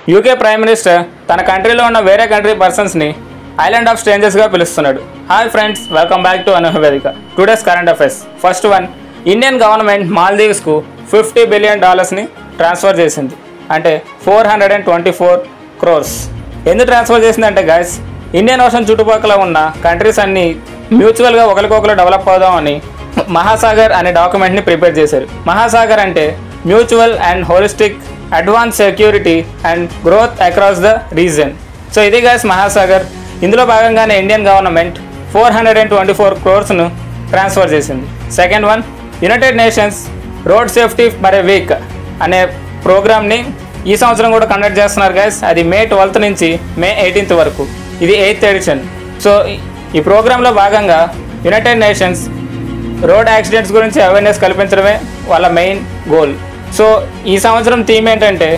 UK prime minister తన కంట్రీలో ఉన్న వేరే కంట్రీ పర్సన్స్ని ఐలాండ్ ఆఫ్ స్ట్రేంజర్స్గా పిలుస్తున్నాడు. Hi friends, welcome back to Anuhya Vedika. Today's current affairs. First one, Indian government మాల్దీవ్స్కు $50 బిలియన్ ట్రాన్స్ఫర్ చేసింది. అంటే 424 crores. ఎందుకు ట్రాన్స్ఫర్ చేసిందంటే గైస్, ఇండియన్ ఓషన్ చుట్టుపక్కల ఉన్న కంట్రీస్ అన్నీ మ్యూచువల్గా ఒకరికొకరు డెవలప్ అవుదామని మహాసాగర్ అనే డాక్యుమెంట్ని ప్రిపేర్ చేశారు. మహాసాగర్ అంటే mutual and holistic advance security and growth across the reason. So ఇది గైస్ మహాసాగర్. ఇందులో భాగంగానే ఇండియన్ గవర్నమెంట్ 424 crores ట్రాన్స్ఫర్ చేసింది. Second one, United nations road safety for a week అనే ప్రోగ్రామ్ని ఈ సంవత్సరం కూడా కండక్ట్ చేస్తున్నారు గైస్. అది May 12th నుంచి May 18th వరకు. ఇది 8th ఎడిషన్. సో ఈ ప్రోగ్రాంలో భాగంగా యునైటెడ్ నేషన్స్ రోడ్ యాక్సిడెంట్స్ గురించి అవేర్నెస్ కల్పించడమే వాళ్ళ మెయిన్ గోల్. సో ఈ సంవత్సరం థీమ్ ఏంటంటే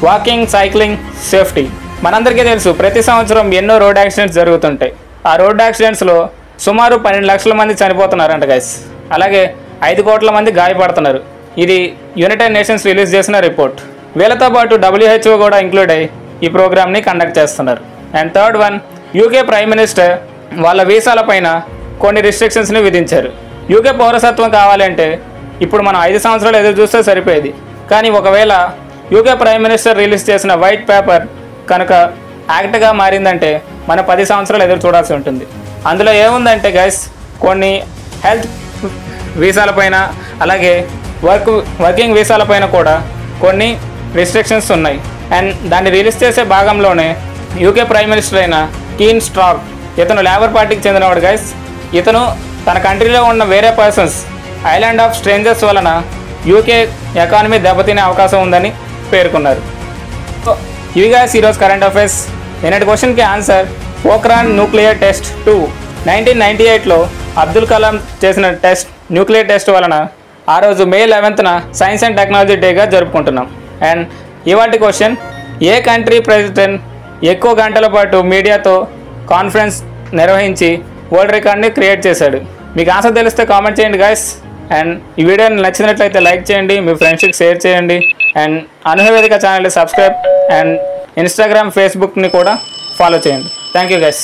వాకింగ్, సైక్లింగ్, సేఫ్టీ. మనందరికీ తెలుసు ప్రతి సంవత్సరం ఎన్నో రోడ్ యాక్సిడెంట్స్ జరుగుతుంటాయి. ఆ రోడ్ యాక్సిడెంట్స్లో సుమారు 12 లక్షల మంది చనిపోతున్నారంట గైస్. అలాగే 5 కోట్ల మంది గాయపడుతున్నారు. ఇది యునైటెడ్ నేషన్స్ రిలీజ్ చేసిన రిపోర్ట్. వీళ్ళతో పాటు WHO కూడా ఇంక్లూడ్ అయ్యి ఈ ప్రోగ్రామ్ని కండక్ట్ చేస్తున్నారు. And third one, UK prime minister వాళ్ళ వీసాల పైన కొన్ని రిస్ట్రిక్షన్స్ని విధించారు. యూకే పౌరసత్వం కావాలంటే ఇప్పుడు మనం 5 సంవత్సరాలు ఎదురు చూస్తే సరిపోయేది. కానీ ఒకవేళ యూకే ప్రైమ్ మినిస్టర్ రిలీజ్ చేసిన వైట్ పేపర్ కనుక యాక్ట్గా మారిందంటే మనం 10 సంవత్సరాలు ఎదురు చూడాల్సి ఉంటుంది. అందులో ఏముందంటే గైస్, కొన్ని హెల్త్ వీసాలపైన అలాగే వర్కింగ్ వీసాలపైన కూడా కొన్ని రిస్ట్రిక్షన్స్ ఉన్నాయి. అండ్ దాన్ని రిలీజ్ చేసే భాగంలోనే యూకే ప్రైమ్ మినిస్టర్ అయిన కీన్ స్టార్మర్, ఇతను లేబర్ పార్టీకి చెందినవాడు గైస్. ఇతను తన కంట్రీలో ఉన్న వేరే పర్సన్స్ ఐలాండ్ ఆఫ్ స్ట్రేంజర్స్ వలన యూకే ఎకానమీ దెబ్బతినే అవకాశం ఉందని పేర్కొన్నారు. సో ఇవి గైస్ ఈరోజు కరెంట్ అఫైర్స్. నిన్నటి క్వశ్చన్కి ఆన్సర్ పోఖ్రాన్ న్యూక్లియర్ టెస్ట్ 2. 1998లో అబ్దుల్ కలాం చేసిన న్యూక్లియర్ టెస్ట్ వలన ఆ రోజు May 11th science and technology డేగా జరుపుకుంటున్నాం. అండ్ ఇవాటి క్వశ్చన్, ఏ కంట్రీ ప్రెసిడెంట్ ఎక్కువ గంటల పాటు మీడియాతో కాన్ఫరెన్స్ నిర్వహించి వరల్డ్ రికార్డ్ని క్రియేట్ చేశాడు? మీకు ఆన్సర్ తెలిస్తే కామెంట్ చేయండి గైస్. అండ్ ఈ వీడియోని నచ్చినట్లయితే లైక్ చేయండి, మీ ఫ్రెండ్స్కి షేర్ చేయండి. అండ్ అనూహ్య వేదిక ఛానల్ని సబ్స్క్రైబ్ అండ్ ఇన్స్టాగ్రామ్, ఫేస్బుక్ని కూడా ఫాలో చేయండి. Thank you guys.